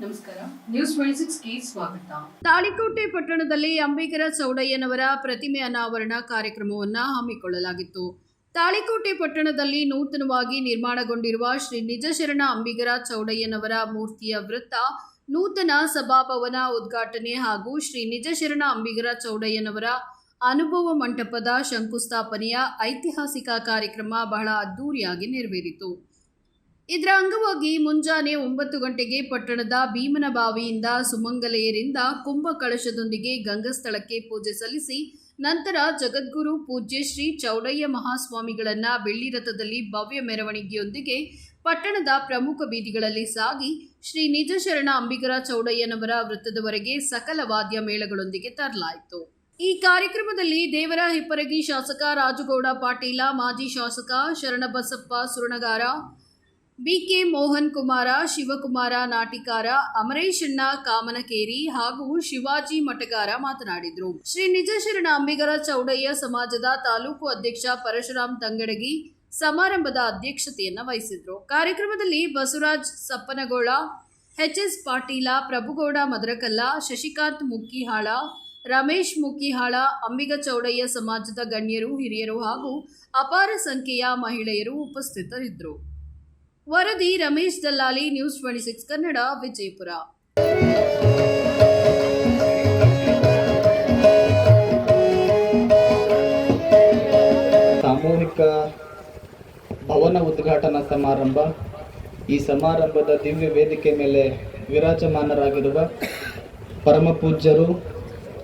ನಮಸ್ಕಾರ. ನ್ಯೂಸ್ 26ಗೆ ಸ್ವಾಗತ. ತಾಳಿಕೋಟೆ ಪಟ್ಟಣದಲ್ಲಿ ಅಂಬಿಗರ ಚೌಡಯ್ಯನವರ ಪ್ರತಿಮೆ ಅನಾವರಣ ಕಾರ್ಯಕ್ರಮವನ್ನು ಹಮ್ಮಿಕೊಳ್ಳಲಾಗಿತ್ತು. ತಾಳಿಕೋಟೆ ಪಟ್ಟಣದಲ್ಲಿ ನೂತನವಾಗಿ ನಿರ್ಮಾಣಗೊಂಡಿರುವ ಶ್ರೀ ನಿಜಶರಣ ಅಂಬಿಗರ ಚೌಡಯ್ಯನವರ ಮೂರ್ತಿಯ ವೃತ್ತ ನೂತನ ಸಭಾಭವನ ಉದ್ಘಾಟನೆ ಹಾಗೂ ಶ್ರೀ ನಿಜಶರಣ ಅಂಬಿಗರ ಚೌಡಯ್ಯನವರ ಅನುಭವ ಮಂಟಪದ ಶಂಕುಸ್ಥಾಪನೆಯ ಐತಿಹಾಸಿಕ ಕಾರ್ಯಕ್ರಮ ಬಹಳ ಅದ್ದೂರಿಯಾಗಿ ನೆರವೇರಿತು. ಇದರ ಅಂಗವಾಗಿ ಮುಂಜಾನೆ 9 ಗಂಟೆಗೆ ಪಟ್ಟಣದ ಭೀಮನಬಾವಿಯಿಂದ ಸುಮಂಗಲೆಯರಿಂದ ಕುಂಭ ಕಳಶದೊಂದಿಗೆ ಗಂಗಸ್ಥಳಕ್ಕೆ ಪೂಜೆ ಸಲ್ಲಿಸಿ ನಂತರ ಜಗದ್ಗುರು ಪೂಜ್ಯ ಶ್ರೀ ಚೌಡಯ್ಯ ಮಹಾಸ್ವಾಮಿಗಳನ್ನ ಬೆಳ್ಳಿ ರಥದಲ್ಲಿ ಭವ್ಯ ಮೆರವಣಿಗೆಯೊಂದಿಗೆ ಪಟ್ಟಣದ ಪ್ರಮುಖ ಬೀದಿಗಳಲ್ಲಿ ಸಾಗಿ ಶ್ರೀ ನಿಜಶರಣ ಅಂಬಿಗರ ಚೌಡಯ್ಯನವರ ವೃತ್ತದವರೆಗೆ ಸಕಲ ವಾದ್ಯ ಮೇಳಗಳೊಂದಿಗೆ ತರಲಾಯಿತು. ಈ ಕಾರ್ಯಕ್ರಮದಲ್ಲಿ ದೇವರ ಹಿಪ್ಪರಗಿ ಶಾಸಕ ರಾಜುಗೌಡ ಪಾಟೀಲ, ಮಾಜಿ ಶಾಸಕ ಶರಣಬಸಪ್ಪ ಸುರಣಗಾರ, ಬಿಕೆ ಮೋಹನ್ ಕುಮಾರ, ಶಿವಕುಮಾರ ನಾಟಿಕಾರ, ಅಮರೇಶಣ್ಣ ಕಾಮನಕೇರಿ ಹಾಗೂ ಶಿವಾಜಿ ಮಠಗಾರ ಮಾತನಾಡಿದರು. ಶ್ರೀ ನಿಜಶರಣ ಅಂಬಿಗರ ಚೌಡಯ್ಯ ಸಮಾಜದ ತಾಲೂಕು ಅಧ್ಯಕ್ಷ ಪರಶುರಾಮ್ ತಂಗಡಗಿ ಸಮಾರಂಭದ ಅಧ್ಯಕ್ಷತೆಯನ್ನು ವಹಿಸಿದ್ರು. ಕಾರ್ಯಕ್ರಮದಲ್ಲಿ ಬಸವರಾಜ್ ಸಪ್ಪನಗೋಳ, ಎಚ್ಎಸ್ ಪಾಟೀಲ, ಪ್ರಭುಗೌಡ ಮದರಕಲ್ಲ, ಶಶಿಕಾಂತ್ ಮುಕ್ಕಿಹಾಳ, ರಮೇಶ್ ಮುಕ್ಕಿಹಾಳ, ಅಂಬಿಗ ಚೌಡಯ್ಯ ಸಮಾಜದ ಗಣ್ಯರು, ಹಿರಿಯರು ಹಾಗೂ ಅಪಾರ ಸಂಖ್ಯೆಯ ಮಹಿಳೆಯರು ಉಪಸ್ಥಿತರಿದ್ದರು. ವರದಿ ರಮೇಶ್ ದಲ್ಲಾಲಿ, ನ್ಯೂಸ್ 26 ಕನ್ನಡ, ವಿಜಯಪುರ. ಸಾಮೂಹಿಕ ಭವನ ಉದ್ಘಾಟನಾ ಸಮಾರಂಭ. ಈ ಸಮಾರಂಭದ ದಿವ್ಯ ವೇದಿಕೆ ಮೇಲೆ ವಿರಾಜಮಾನರಾಗಿರುವ ಪರಮ ಪೂಜ್ಯರು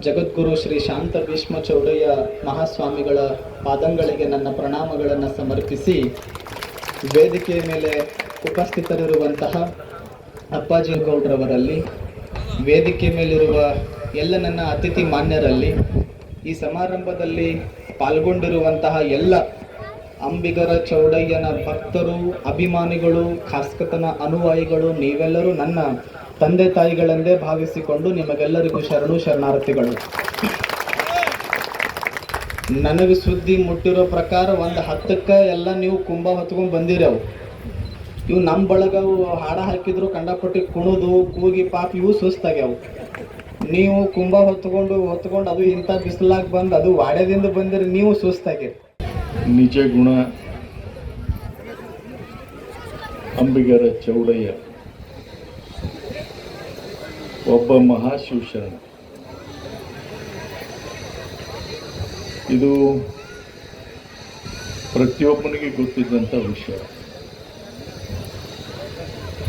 ಜಗದ್ಗುರು ಶ್ರೀ ಶಾಂತ ಭೀಷ್ಮ ಚೌಡಯ್ಯ ಮಹಾಸ್ವಾಮಿಗಳ ಪಾದಂಗಳಿಗೆ ನನ್ನ ಪ್ರಣಾಮಗಳನ್ನು ಸಮರ್ಪಿಸಿ, ವೇದಿಕೆಯ ಮೇಲೆ ಉಪಸ್ಥಿತರಿರುವಂತಹ ಅಪ್ಪಾಜಿ ಗೌಡ್ರವರಲ್ಲಿ, ವೇದಿಕೆ ಮೇಲಿರುವ ಎಲ್ಲ ನನ್ನ ಅತಿಥಿ ಮಾನ್ಯರಲ್ಲಿ, ಈ ಸಮಾರಂಭದಲ್ಲಿ ಪಾಲ್ಗೊಂಡಿರುವಂತಹ ಎಲ್ಲ ಅಂಬಿಗರ ಚೌಡಯ್ಯನ ಭಕ್ತರು, ಅಭಿಮಾನಿಗಳು, ಖಾಸ್ಕತನ ಅನುಯಾಯಿಗಳು, ನೀವೆಲ್ಲರೂ ನನ್ನ ತಂದೆ ತಾಯಿಗಳೆಂದೇ ಭಾವಿಸಿಕೊಂಡು ನಿಮಗೆಲ್ಲರಿಗೂ ಶರಣು ಶರಣಾರ್ಥಿಗಳು. ನನಗೆ ಸುದ್ದಿ ಮುಟ್ಟಿರೋ ಪ್ರಕಾರ 10ಕ್ಕೆ ಎಲ್ಲ ನೀವು ಕುಂಭ ಹೊತ್ಕೊಂಡು ಬಂದಿರವು. ಇವು ನಮ್ಮ ಬಳಗವು ಹಾಡ ಹಾಕಿದ್ರು ಕಂಡಪಟ್ಟಿ ಕುಣಿದು ಕೂಗಿ ಪಾಪ ಇವು ಸುಸ್ತಾಗ್ಯಾವು. ನೀವು ಕುಂಭ ಹೊತ್ಕೊಂಡು ಅದು ಇಂಥ ಬಿಸಿಲಾಗಿ ಬಂದು ಅದು ವಾಡ್ಯದಿಂದ ಬಂದಿರಿ, ನೀವು ಸುಸ್ತಾಗ್ಯಾರ. ನಿಜ ಗುಣ ಅಂಬಿಗರ ಚೌಡಯ್ಯ ಒಬ್ಬ ಮಹಾಶಿವಶರಣ. ಇದು ಪ್ರತಿಯೊಬ್ಬನಿಗೆ ಗೊತ್ತಿದ್ದಂಥ ವಿಷಯ.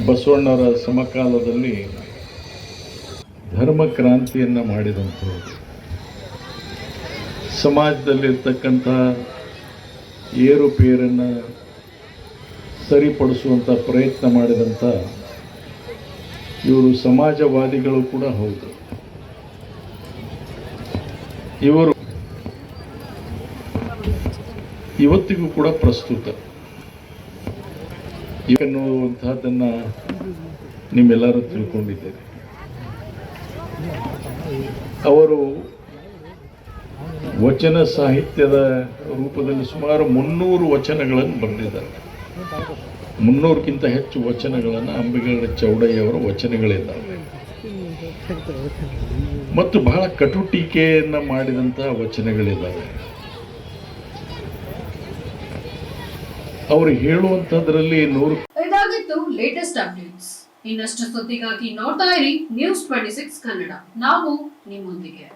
ಬಸವಣ್ಣವರ ಸಮಕಾಲದಲ್ಲಿ ಧರ್ಮ ಕ್ರಾಂತಿಯನ್ನು ಮಾಡಿದಂಥವ್ರು, ಸಮಾಜದಲ್ಲಿರ್ತಕ್ಕಂಥ ಏರುಪೇರನ್ನು ಸರಿಪಡಿಸುವಂಥ ಪ್ರಯತ್ನ ಮಾಡಿದಂಥ ಇವರು ಸಮಾಜವಾದಿಗಳು ಕೂಡ ಹೌದು. ಇವರು ಇವತ್ತಿಗೂ ಕೂಡ ಪ್ರಸ್ತುತ ಎನ್ನುವಂತಹದ್ದನ್ನು ನಿಮ್ಮೆಲ್ಲರೂ ತಿಳ್ಕೊಂಡಿದ್ದೀರಿ. ಅವರು ವಚನ ಸಾಹಿತ್ಯದ ರೂಪದಲ್ಲಿ ಸುಮಾರು 300 ವಚನಗಳನ್ನು ಬರೆದಿದ್ದಾರೆ. 300ಕ್ಕಿಂತ ಹೆಚ್ಚು ವಚನಗಳನ್ನು ಅಂಬಿಗರ ಚೌಡಯ್ಯವರ ವಚನಗಳಿದ್ದಾವೆ ಮತ್ತು ಬಹಳ ಕಟು ಟೀಕೆಯನ್ನು ಮಾಡಿದಂತಹ ವಚನಗಳಿದ್ದಾವೆ. ಅವರು ಹೇಳುವಂಥದ್ರಲ್ಲಿ 100. ಇದಾಗಿತ್ತು ಲೇಟೆಸ್ಟ್ ಅಪ್ಡೇಟ್ಸ್. ಇನ್ನಷ್ಟು ಸುದ್ದಿಗಾಗಿ ನೋಡ್ತಾ ಇರಿ ನ್ಯೂಸ್ 26 ಕನ್ನಡ. ನಾವು ನಿಮ್ಮೊಂದಿಗೆ.